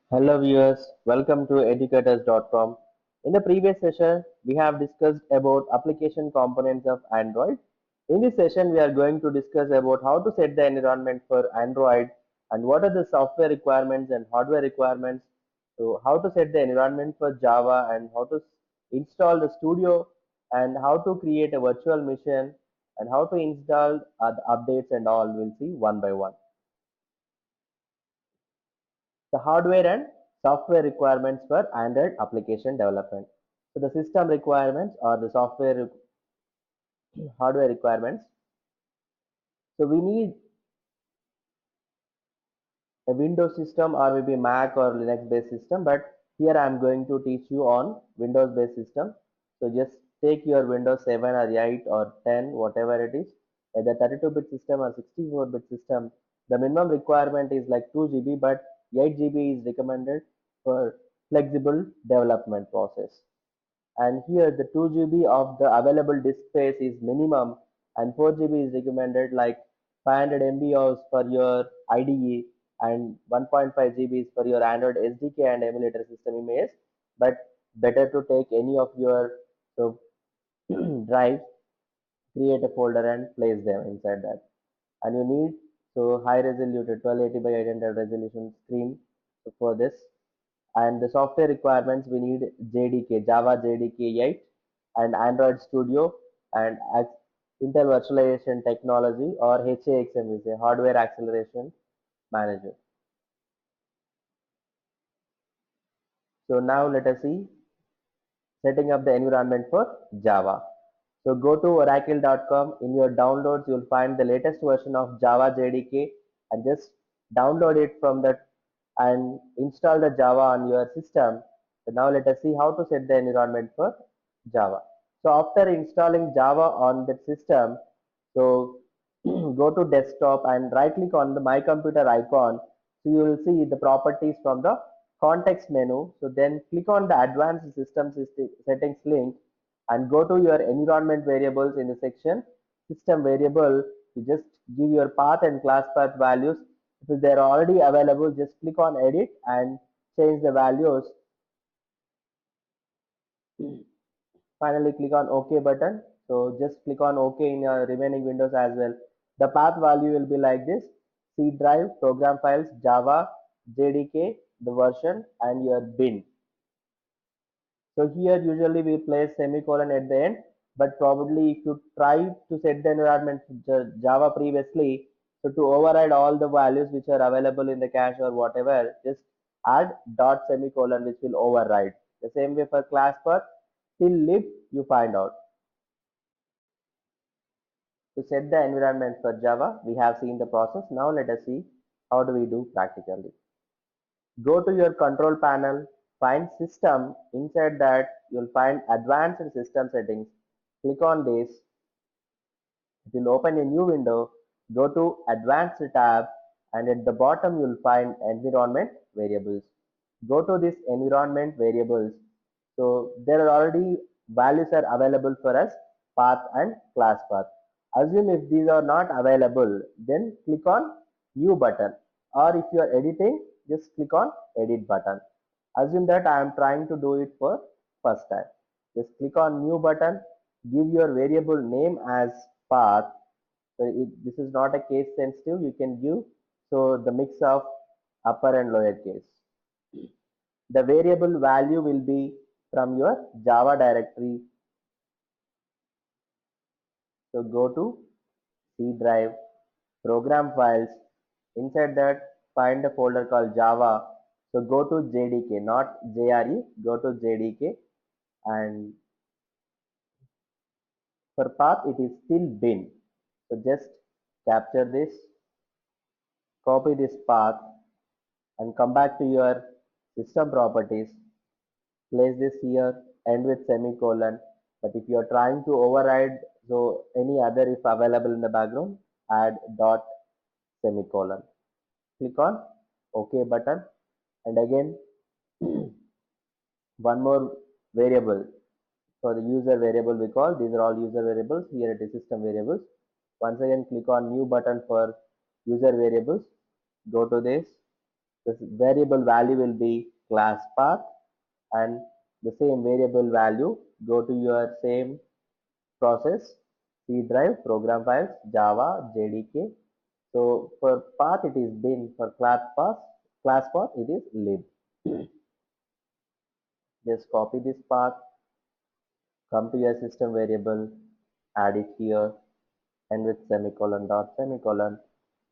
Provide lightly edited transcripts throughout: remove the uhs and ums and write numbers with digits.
Hello viewers, welcome to educators.com. In the previous session, we have discussed about application components of Android. In this session, we are going to discuss about how to set the environment for Android and what are the software requirements and hardware requirements. So how to set the environment for Java and how to install the studio and how to create a virtual machine and how to install the updates and all we'll see one by one. The hardware and software requirements for Android application development. So the system requirements or the hardware requirements. So we need a Windows system or maybe Mac or Linux based system, but here I am going to teach you on Windows based system. So just take your Windows 7 or 8 or 10, whatever it is, either 32-bit system or 64-bit system. The minimum requirement is like 2 GB, but 8 GB is recommended for flexible development process. And here the 2 GB of the available disk space is minimum and 4 GB is recommended, like 500 MB for your IDE and 1.5 GB is for your Android SDK and emulator system image. But better to take any of your so drives, create a folder and place them inside that. And you need high resolution 1280 by 800 resolution screen for this. And the software requirements, we need JDK, Java JDK 8 and Android Studio and Intel Virtualization Technology or HAXM is a Hardware Acceleration Manager. So now let us see setting up the environment for Java. So go to oracle.com. In your downloads, you'll find the latest version of Java JDK and just download it from that and install the Java on your system. So now let us see how to set the environment for Java. So after installing Java on the system, so go to desktop and right click on the My Computer icon. So you will see the properties from the context menu. So then click on the advanced system settings link and go to your environment variables in the section system variable. You just give your path and class path values. If they are already available, just click on edit and change the values. Finally click on OK button. So just click on OK in your remaining windows as well. The path value will be like this: C drive, program files, Java, JDK, the version and your bin. So here usually we place semicolon at the end, but probably if you try to set the environment Java previously, so to override all the values which are available in the cache or whatever, just add dot semicolon which will override. The same way for class path till lib you find out. To set the environment for Java, we have seen the process. Now let us see how do we do practically. Go to your control panel, find system. Inside that you'll find advanced system settings. Click on this. It will open a new window. Go to advanced tab and at the bottom you'll find environment variables. Go to this environment variables. So there are already values are available for us, path and class path. Assume if these are not available, then click on new button, or if you are editing, just click on edit button. Assume that I am trying to do it for first time. Just click on new button, give your variable name as path. So this is not a case sensitive, you can give so the mix of upper and lower case. The variable value will be from your Java directory. So go to C drive, program files. Inside that, find a folder called Java. So go to JDK, not JRE, go to JDK. And for path, it is still bin. So just capture this, copy this path, and come back to your system properties. Place this here, end with semicolon. But if you are trying to override so any other if available in the background, add dot semicolon. Click on OK button and again one more variable for the user variable we call. These are all user variables. Here it is system variables. Once again click on new button for user variables. Go to this. This variable value will be class path, and the same variable value go to your same process, C drive, program files, Java, JDK. So for path it is bin, for class path it is lib. Just copy this path, come to your system variable, add it here, and with semicolon dot semicolon,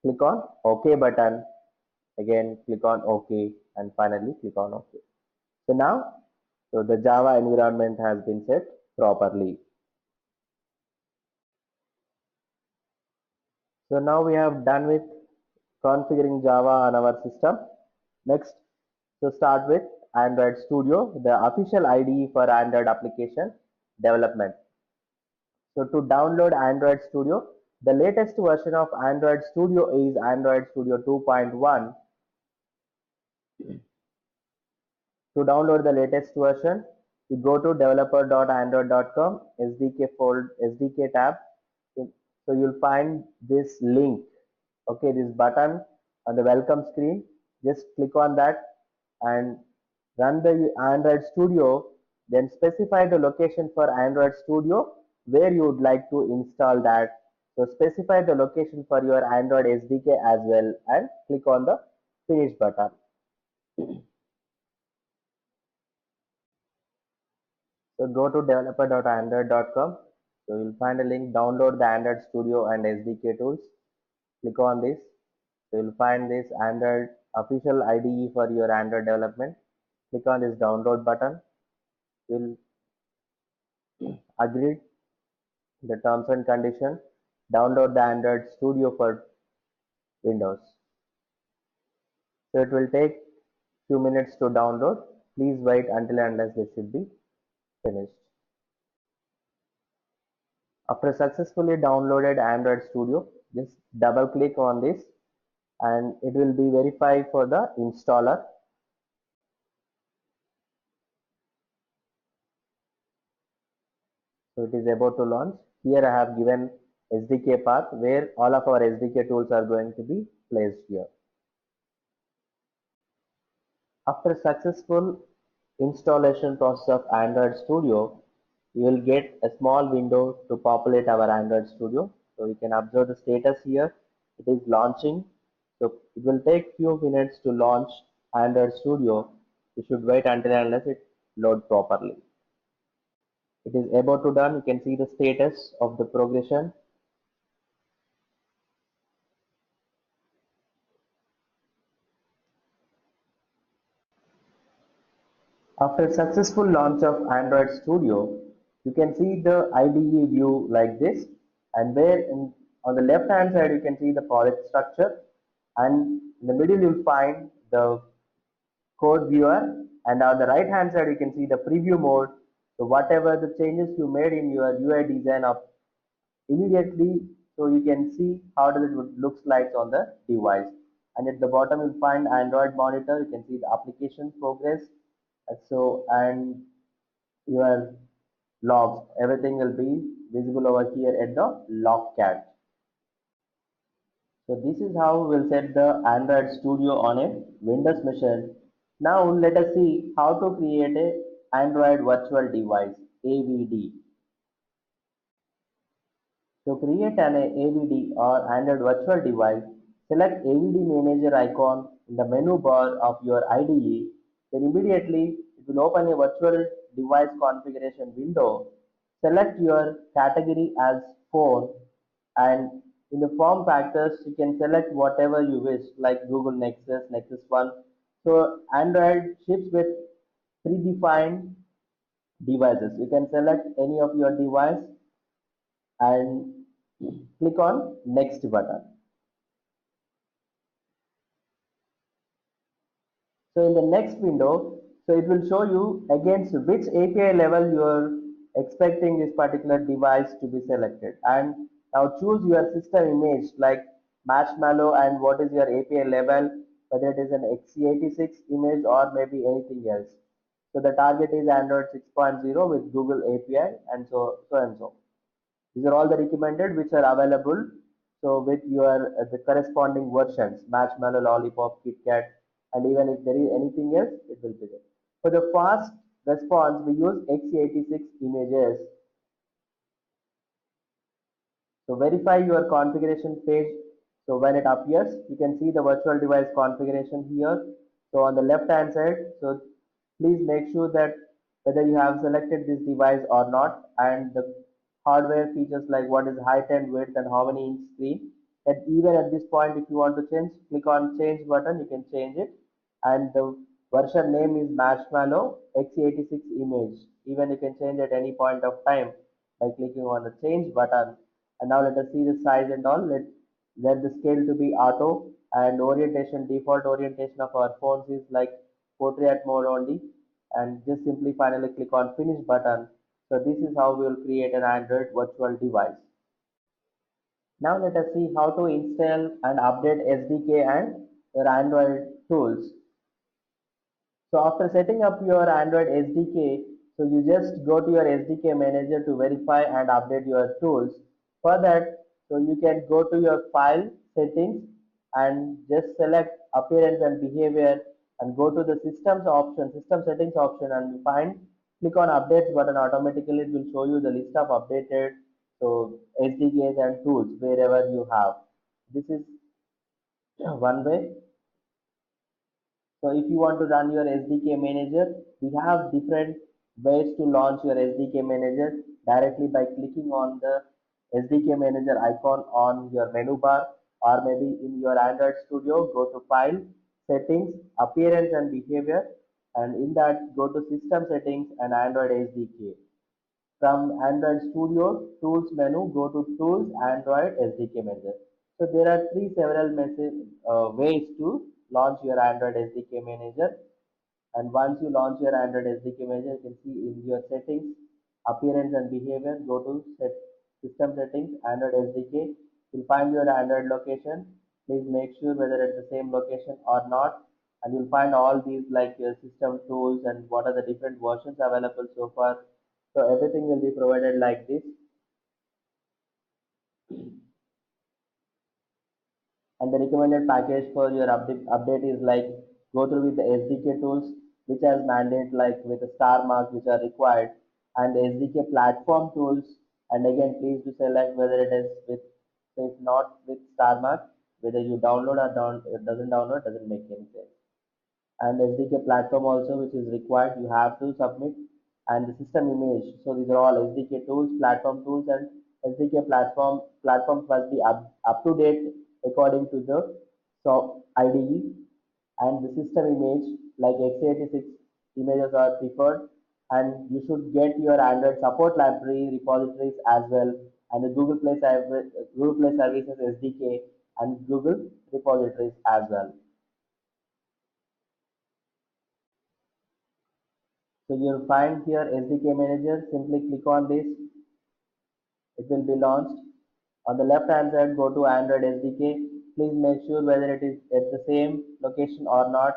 click on OK button, again click on OK, and finally click on OK. So now, so the Java environment has been set properly. So now we have done with configuring Java on our system. Next, so start with Android Studio, the official IDE for Android application development. So to download Android Studio, the latest version of Android Studio is Android Studio 2.1. To download the latest version, you go to developer.android.com SDK tab. So you'll find this link, okay, this button on the welcome screen. Just click on that and run the Android Studio, then specify the location for Android Studio where you would like to install that. So specify the location for your Android SDK as well and click on the finish button. So go to developer.android.com. So you'll find a link, download the Android Studio and SDK tools. Click on this. So you'll find this Android official IDE for your Android development. Click on this download button. You'll agree the terms and condition. Download the Android Studio for Windows. So it will take few minutes to download. Please wait until and unless this should be finished. After successfully downloaded Android Studio, just double click on this and it will be verified for the installer. So it is about to launch. Here I have given SDK path where all of our SDK tools are going to be placed here. After successful installation process of Android Studio, you will get a small window to populate our Android Studio. So you can observe the status here. It is launching. So it will take few minutes to launch Android Studio. You should wait until unless it loads properly. It is about to done. You can see the status of the progression. After successful launch of Android Studio, you can see the IDE view like this, and on the left hand side you can see the project structure, and in the middle you'll find the code viewer, and on the right hand side you can see the preview mode. So whatever the changes you made in your UI design of immediately, so you can see how does it looks like on the device. And at the bottom you'll find Android monitor. You can see the application progress, and your logs, everything will be visible over here at the logcat. So this is how we'll set the Android Studio on a Windows machine. Now let us see how to create a Android virtual device, AVD. To create an AVD or Android virtual device, select AVD manager icon in the menu bar of your IDE. Then immediately it will open a virtual device configuration window. Select your category as phone, and in the form factors you can select whatever you wish, like Google Nexus, Nexus One. So Android ships with predefined devices. You can select any of your device and click on next button. So in the next window, so it will show you against which API level you are expecting this particular device to be selected, and now choose your system image like Marshmallow and what is your API level, whether it is an x86 image or maybe anything else. So the target is Android 6.0 with Google API, and so. These are all the recommended which are available. So with your the corresponding versions, Marshmallow, Lollipop, KitKat, and even if there is anything else, it will be there. For the fast response, we use x86 images. So verify your configuration page. So when it appears, you can see the virtual device configuration here. So on the left hand side, so please make sure that whether you have selected this device or not, and the hardware features like what is height and width and how many inch screen. And even at this point, if you want to change, click on change button, you can change it. And the version name is Marshmallow x86 image. Even you can change at any point of time by clicking on the change button. And now let us see the size and all. Let the scale to be auto, and orientation, default orientation of our phones is like portrait mode only. And just simply finally click on finish button. So this is how we will create an Android virtual device. Now let us see how to install and update SDK and your Android tools. So after setting up your Android SDK, so you just go to your SDK manager to verify and update your tools. For that, so you can go to your file settings and just select appearance and behavior and go to the system settings option, and find click on updates button. Automatically it will show you the list of updated so SDKs and tools wherever you have. This is one way. So if you want to run your SDK manager, we have different ways to launch your SDK manager directly by clicking on the SDK manager icon on your menu bar, or maybe in your Android Studio, go to File, Settings, Appearance and Behavior, and in that go to System Settings and Android SDK. From Android Studio Tools menu, go to Tools, Android SDK Manager. So there are ways to launch your Android SDK Manager. And once you launch your Android SDK Manager, you can see in your settings, appearance and behavior, go to system settings, Android SDK. You'll find your Android location. Please make sure whether it's the same location or not. And you'll find all these like your system tools and what are the different versions available so far. So everything will be provided like this. And the recommended package for your update is like go through with the SDK tools, which has mandate like with the star mark which are required, and the SDK platform tools. And again, please do select whether it is with, so if not with star mark, whether you download or it doesn't download, doesn't make any sense. And SDK platform also which is required, you have to submit. And the system image, so these are all SDK tools, platform tools, and SDK platforms must be up to date according to the so IDE. And the system image like x86 images are preferred, and you should get your Android support library repositories as well, and the Google Play Services SDK and Google repositories as well. So you'll find here SDK manager, simply click on this, it will be launched. On the left hand side, go to Android SDK. Please make sure whether it is at the same location or not,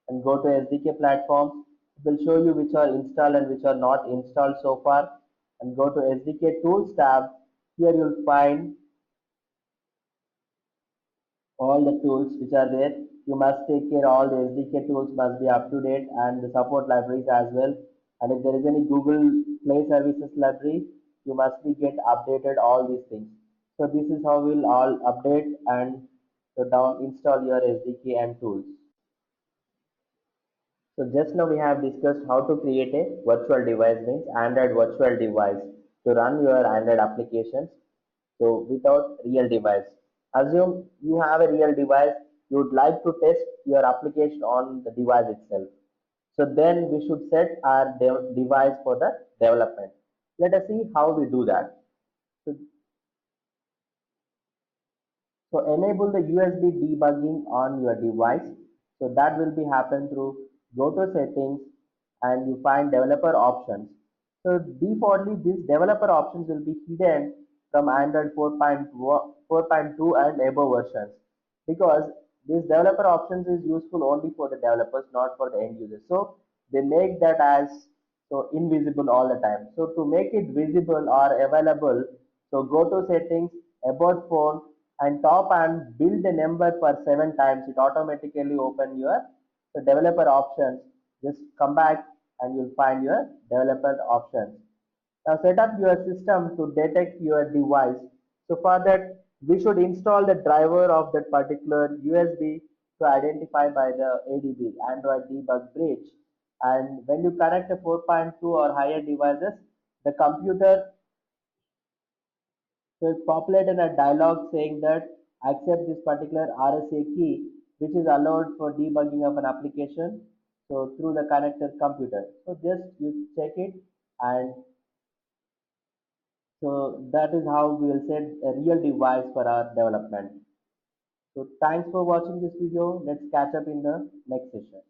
and go to SDK platforms. It will show you which are installed and which are not installed so far. And go to SDK tools tab. Here you'll find all the tools which are there. You must take care all the SDK tools must be up to date, and the support libraries as well. And if there is any Google Play Services library, you must be get updated all these things. So this is how we'll all update and so down install your SDK and tools. So just now we have discussed how to create a virtual device, means Android virtual device to run your Android applications. So without real device, assume you have a real device, you would like to test your application on the device itself. So then we should set our device for the development. Let us see how we do that. So, so enable the USB debugging on your device. So that will be happen through go to settings and you find developer options. So defaultly these developer options will be hidden from Android 4.2 and above versions, because this developer options is useful only for the developers, not for the end users. So they make that as so invisible all the time. So to make it visible or available, so go to settings, about phone, and top and build the number for 7 times. It automatically open your So developer options, just come back and you'll find your developer options. Now set up your system to detect your device. So for that, we should install the driver of that particular USB to identify by the ADB, Android Debug Bridge. And when you connect a 4.2 or higher devices, the computer will populate in a dialog saying that accept this particular RSA key, which is allowed for debugging of an application. So through the connected computer. So just you check it, and so that is how we will set a real device for our development. So thanks for watching this video. Let's catch up in the next session.